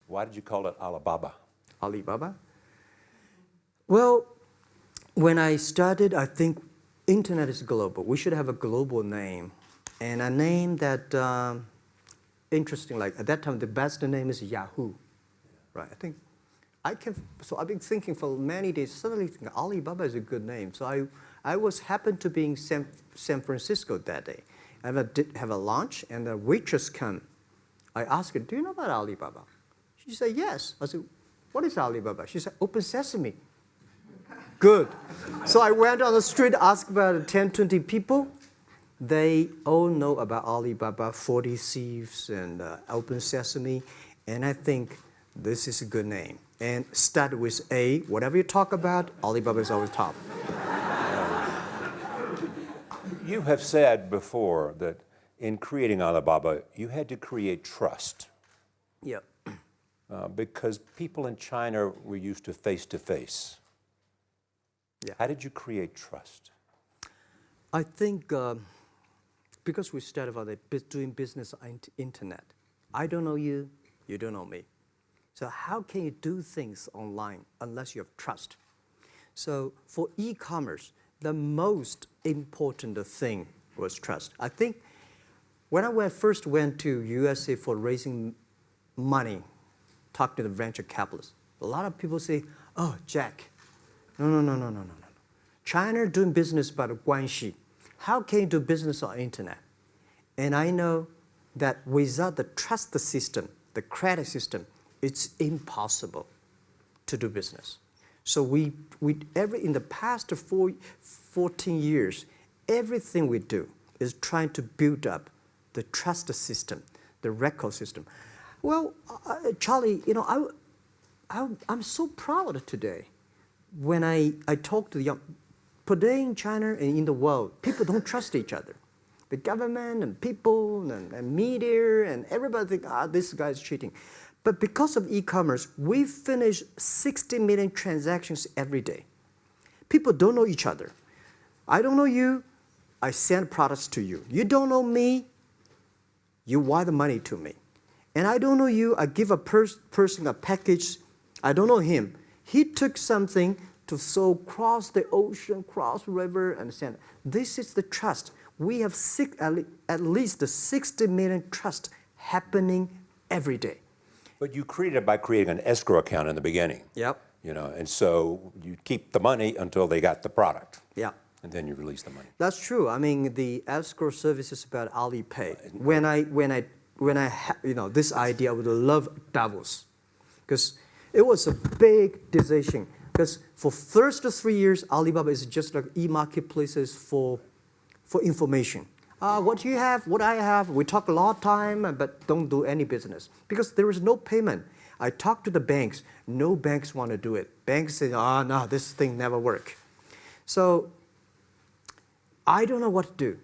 Why did you call it Alibaba? Alibaba? Well, when I started, I think internet is global. We should have a global name. And a name that, interesting, like at that time, the best name is Yahoo. Right, so I've been thinking for many days, suddenly think Alibaba is a good name. So I happened to be in San Francisco that day. I did have a lunch, and the waitress came. I asked her, do you know about Alibaba? She said, yes. I said, what is Alibaba? She said, Open Sesame. Good. So I went on the street, asked about 10, 20 people. They all know about Alibaba, 40 Thieves, and Open Sesame. And I think this is a good name. And start with A. Whatever you talk about, Alibaba is always top. You have said before that in creating Alibaba, you had to create trust. Yep. Because people in China were used to face-to-face. Yeah. How did you create trust? I think because we started doing business on the internet, I don't know you, you don't know me. So how can you do things online unless you have trust? So for e-commerce, the most important thing was trust. I think when I first went to USA for raising money, talk to the venture capitalists, a lot of people say, oh, Jack, no. China doing business by the guanxi. How can you do business on internet? And I know that without the trust system, the credit system, it's impossible to do business. So in the past 14 years, everything we do is trying to build up the trust system, the record system. Well, Charlie, you know, I'm so proud today when I talk to the young. Today in China and in the world, people don't trust each other. The government and people and media and everybody think, this guy's cheating. But because of e-commerce, we finish 60 million transactions every day. People don't know each other. I don't know you, I send products to you. You don't know me, you wire the money to me. And I don't know you, I give a person a package, I don't know him. He took something to cross the ocean, cross the river, and send. This is the trust. We have at least 60 million trust happening every day. But you created it by creating an escrow account in the beginning. Yep. You know, and so you keep the money until they got the product. Yeah. And then you release the money. That's true. I mean, the escrow service is about Alipay. This idea, I would love Davos, because it was a big decision. Because for first 3 years, Alibaba is just like e-marketplaces for information. What you have, what I have, we talk a lot of time, but don't do any business. Because there is no payment. I talk to the banks, no banks want to do it. Banks say, no, this thing never work. So I don't know what to do.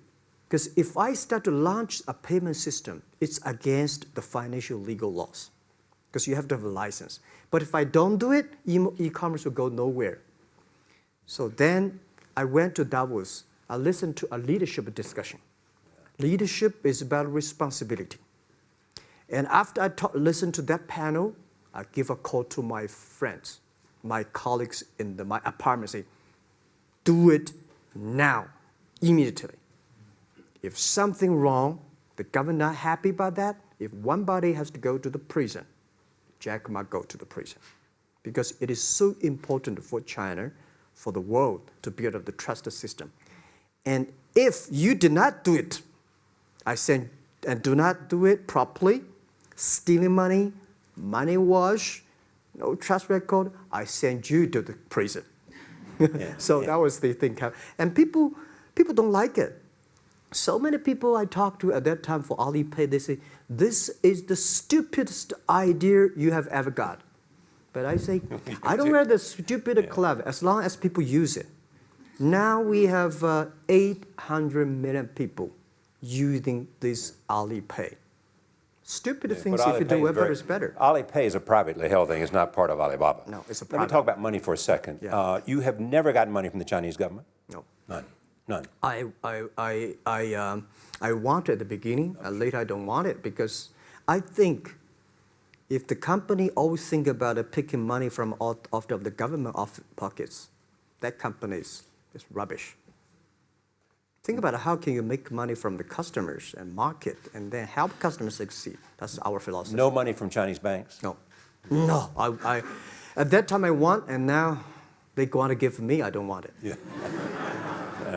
Because if I start to launch a payment system, it's against the financial legal laws. Because you have to have a license. But if I don't do it, e-commerce will go nowhere. So then I went to Davos. I listened to a leadership discussion. Leadership is about responsibility. And after I listened to that panel, I give a call to my friends, my colleagues in my apartment, say, do it now, immediately. If something wrong, the government not happy about that, if one body has to go to the prison, Jack might go to the prison. Because it is so important for China, for the world, to build up the trust system. And if you did not do it, I said, and do not do it properly, stealing money, money wash, no trust record, I send you to the prison. That was the thing. And people don't like it. So many people I talked to at that time for Alipay, they say, this is the stupidest idea you have ever got. But I say, I don't wear the stupid clever as long as people use it. Now we have 800 million people using this Alipay. Stupid things, if you do better, is better. Alipay is a privately held thing. It's not part of Alibaba. No, it's a private. Let me talk about money for a second. Yeah. You have never gotten money from the Chinese government? No. None. I want it at the beginning, and later I don't want it, because I think If the company always think about picking money from out of the government pockets, that company is rubbish. Think about how can you make money from the customers and market and then help customers succeed. That's our philosophy. No money from Chinese banks? No. At that time I want, and now they want to give me, I don't want it. Yeah.